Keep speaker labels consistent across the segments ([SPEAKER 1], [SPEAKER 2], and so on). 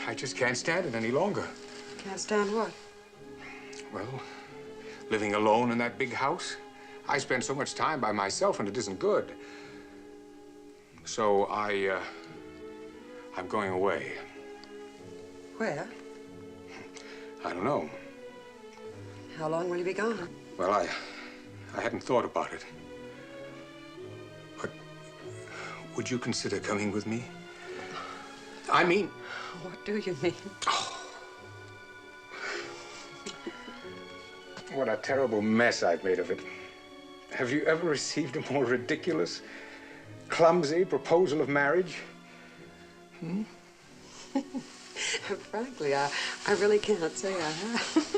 [SPEAKER 1] I just can't stand it any longer.
[SPEAKER 2] Can't stand what?
[SPEAKER 1] Well, living alone in that big house. I spend so much time by myself, and it isn't good. So I'm going away.
[SPEAKER 2] Where?
[SPEAKER 1] I don't know.
[SPEAKER 2] How long will you be gone?
[SPEAKER 1] Well, I hadn't thought about it. But would you consider coming with me? I mean...
[SPEAKER 2] What do you mean?
[SPEAKER 1] Oh. What a terrible mess I've made of it. Have you ever received a more ridiculous, clumsy proposal of marriage? Hmm?
[SPEAKER 2] Frankly, I really can't say I have.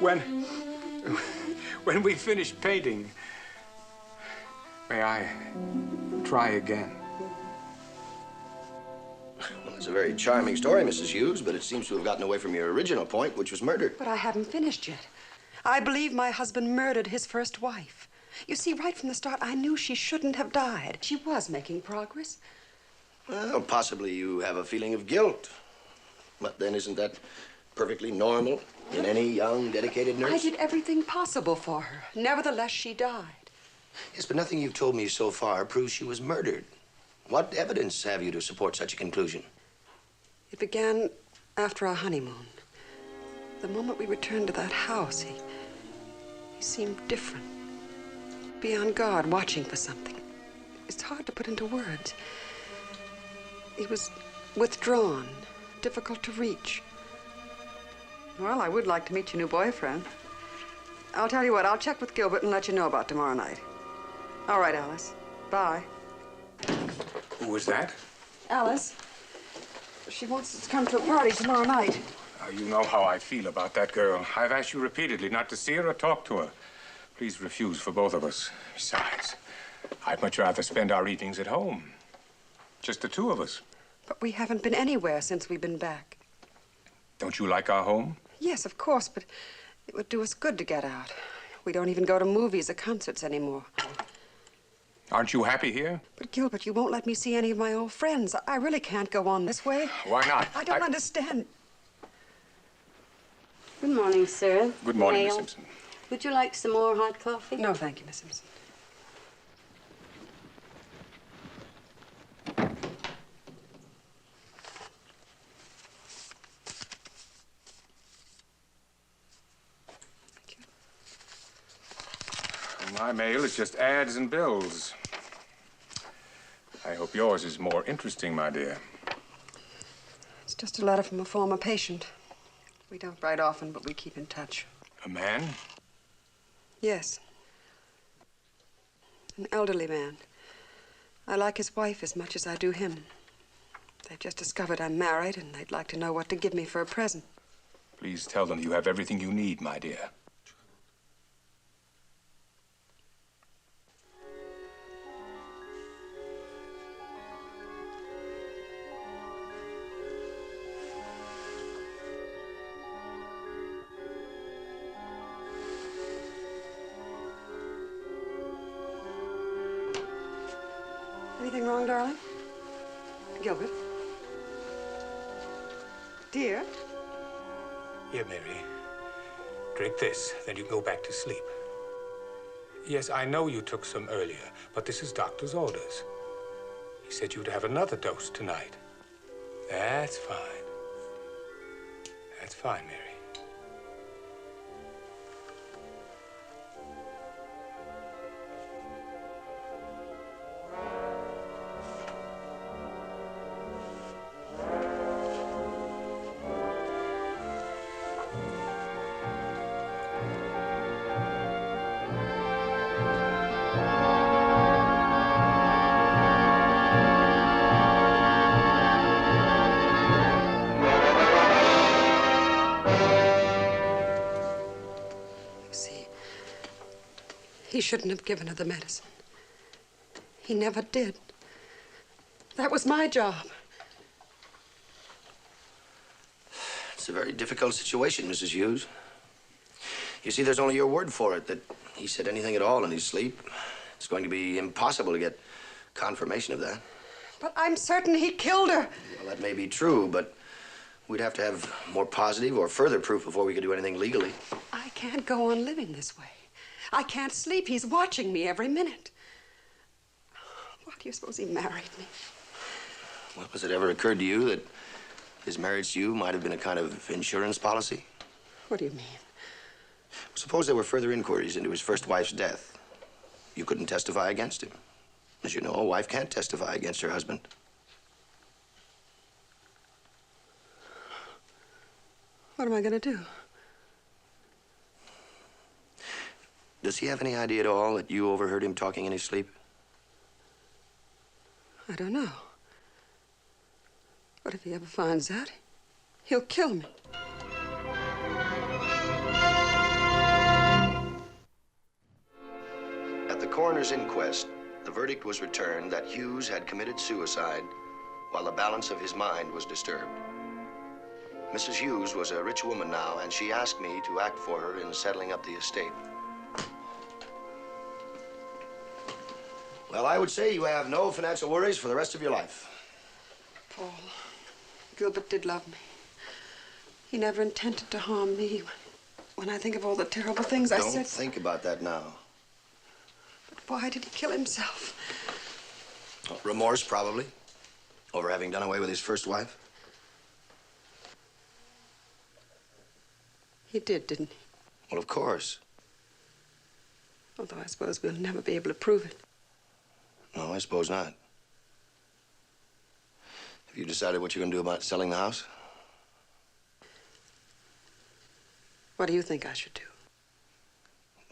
[SPEAKER 1] Well, when we finish painting, may I try again?
[SPEAKER 3] Well, it's a very charming story, Mrs. Hughes, but it seems to have gotten away from your original point, which was murder.
[SPEAKER 2] But I haven't finished yet. I believe my husband murdered his first wife. You see, right from the start, I knew she shouldn't have died. She was making progress.
[SPEAKER 3] Well, possibly you have a feeling of guilt. But then isn't that perfectly normal in any young, dedicated nurse?
[SPEAKER 2] I did everything possible for her. Nevertheless, she died.
[SPEAKER 3] Yes, but nothing you've told me so far proves she was murdered. What evidence have you to support such a conclusion?
[SPEAKER 2] It began after our honeymoon. The moment we returned to that house, he seemed different. Be on guard, watching for something. It's hard to put into words. He was withdrawn, difficult to reach. Well, I would like to meet your new boyfriend. I'll tell you what, I'll check with Gilbert and let you know about tomorrow night. All right, Alice. Bye.
[SPEAKER 1] Who was that?
[SPEAKER 2] Alice. She wants us to come to a party tomorrow night.
[SPEAKER 1] You know how I feel about that girl. I've asked you repeatedly not to see her or talk to her. Please refuse for both of us. Besides, I'd much rather spend our evenings at home. Just the two of us.
[SPEAKER 2] But we haven't been anywhere since we've been back.
[SPEAKER 1] Don't you like our home?
[SPEAKER 2] Yes, of course, but it would do us good to get out. We don't even go to movies or concerts anymore.
[SPEAKER 1] Aren't you happy here?
[SPEAKER 2] But, Gilbert, you won't let me see any of my old friends. I really can't go on this way.
[SPEAKER 1] Why not?
[SPEAKER 2] I don't understand.
[SPEAKER 4] Good morning, sir.
[SPEAKER 1] Good morning, Miss Simpson.
[SPEAKER 4] Would you like some more hot coffee?
[SPEAKER 2] No, thank you, Miss Simpson. Thank you.
[SPEAKER 1] My mail is just ads and bills. I hope yours is more interesting, my dear.
[SPEAKER 2] It's just a letter from a former patient. We don't write often, but we keep in touch.
[SPEAKER 1] A man?
[SPEAKER 2] Yes. An elderly man. I like his wife as much as I do him. They've just discovered I'm married, and they'd like to know what to give me for a present.
[SPEAKER 1] Please tell them you have everything you need, my dear.
[SPEAKER 2] Anything wrong, darling? Gilbert? Dear?
[SPEAKER 1] Here, Mary. Drink this, then you can go back to sleep. Yes, I know you took some earlier, but this is doctor's orders. He said you'd have another dose tonight. That's fine. That's fine, Mary.
[SPEAKER 2] He shouldn't have given her the medicine. He never did. That was my job.
[SPEAKER 3] It's a very difficult situation, Mrs. Hughes. You see, there's only your word for it that he said anything at all in his sleep. It's going to be impossible to get confirmation of that.
[SPEAKER 2] But I'm certain he killed her.
[SPEAKER 3] Well, that may be true, but we'd have to have more positive or further proof before we could do anything legally.
[SPEAKER 2] I can't go on living this way. I can't sleep. He's watching me every minute. Why do you suppose he married me?
[SPEAKER 3] Well, has it ever occurred to you that his marriage to you might have been a kind of insurance policy?
[SPEAKER 2] What do you mean?
[SPEAKER 3] Suppose there were further inquiries into his first wife's death. You couldn't testify against him. As you know, a wife can't testify against her husband.
[SPEAKER 2] What am I going to do?
[SPEAKER 3] Does he have any idea at all that you overheard him talking in his sleep?
[SPEAKER 2] I don't know. But if he ever finds out, he'll kill me.
[SPEAKER 3] At the coroner's inquest, the verdict was returned that Hughes had committed suicide while the balance of his mind was disturbed. Mrs. Hughes was a rich woman now, and she asked me to act for her in settling up the estate. Well, I would say you have no financial worries for the rest of your life.
[SPEAKER 2] Paul, Gilbert did love me. He never intended to harm me. When I think of all the terrible things I said...
[SPEAKER 3] Don't think about that now.
[SPEAKER 2] But why did he kill himself?
[SPEAKER 3] Remorse, probably, over having done away with his first wife.
[SPEAKER 2] He did, didn't he?
[SPEAKER 3] Well, of course.
[SPEAKER 2] Although I suppose we'll never be able to prove it.
[SPEAKER 3] No, I suppose not. Have you decided what you're going to do about selling the house?
[SPEAKER 2] What do you think I should do?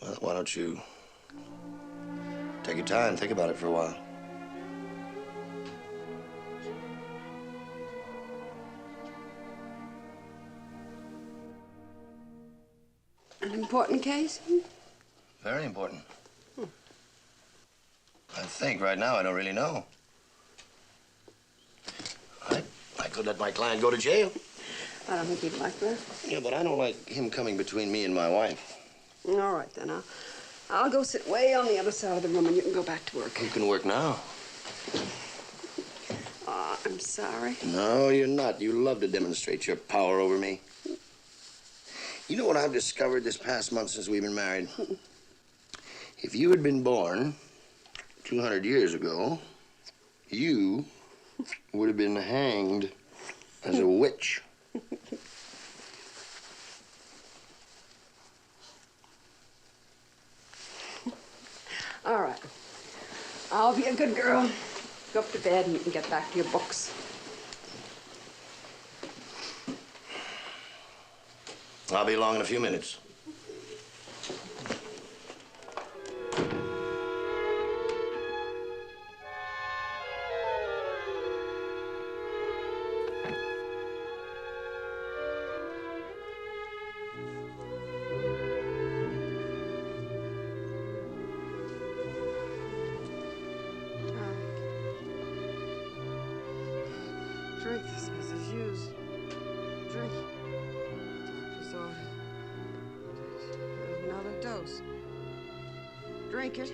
[SPEAKER 3] Well, why don't you take your time, think about it for a while.
[SPEAKER 2] An important case?
[SPEAKER 3] Very important. I think right now I don't really know. I could let my client go to jail.
[SPEAKER 2] I don't think he'd like that.
[SPEAKER 3] Yeah, but I don't like him coming between me and my wife.
[SPEAKER 2] All right, then. I'll go sit way on the other side of the room, and you can go back to work.
[SPEAKER 3] You can work now.
[SPEAKER 2] Oh, I'm sorry.
[SPEAKER 3] No, you're not. You love to demonstrate your power over me. You know what I've discovered this past month since we've been married? If you had been born 200 years ago, you would have been hanged as a witch.
[SPEAKER 2] All right. I'll be a good girl. Go up to bed and you can get back to your books.
[SPEAKER 3] I'll be along in a few minutes.
[SPEAKER 2] Drink this, Mrs. Hughes. Drink. Doctor's ordered. Another dose. Drink it.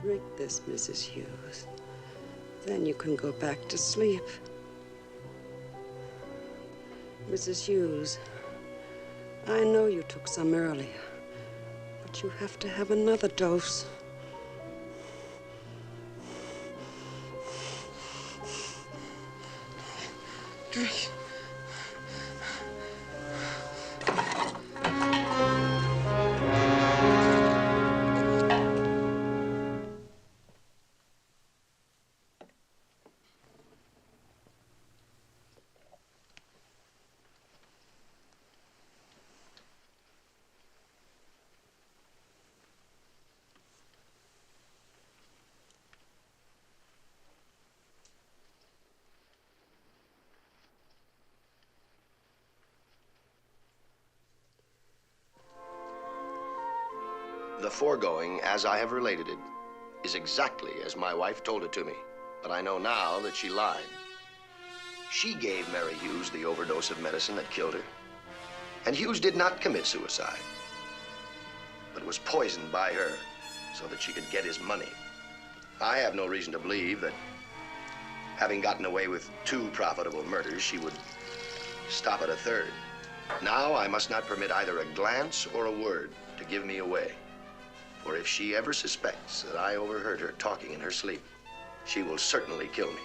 [SPEAKER 2] Drink this, Mrs. Hughes. Then you can go back to sleep. Mrs. Hughes, I know you took some earlier, but you have to have another dose. Drink.
[SPEAKER 3] The foregoing, as I have related it, is exactly as my wife told it to me. But I know now that she lied. She gave Mary Hughes the overdose of medicine that killed her. And Hughes did not commit suicide, but was poisoned by her so that she could get his money. I have no reason to believe that, having gotten away with 2 profitable murders, she would stop at a 3rd. Now I must not permit either a glance or a word to give me away. For if she ever suspects that I overheard her talking in her sleep, she will certainly kill me.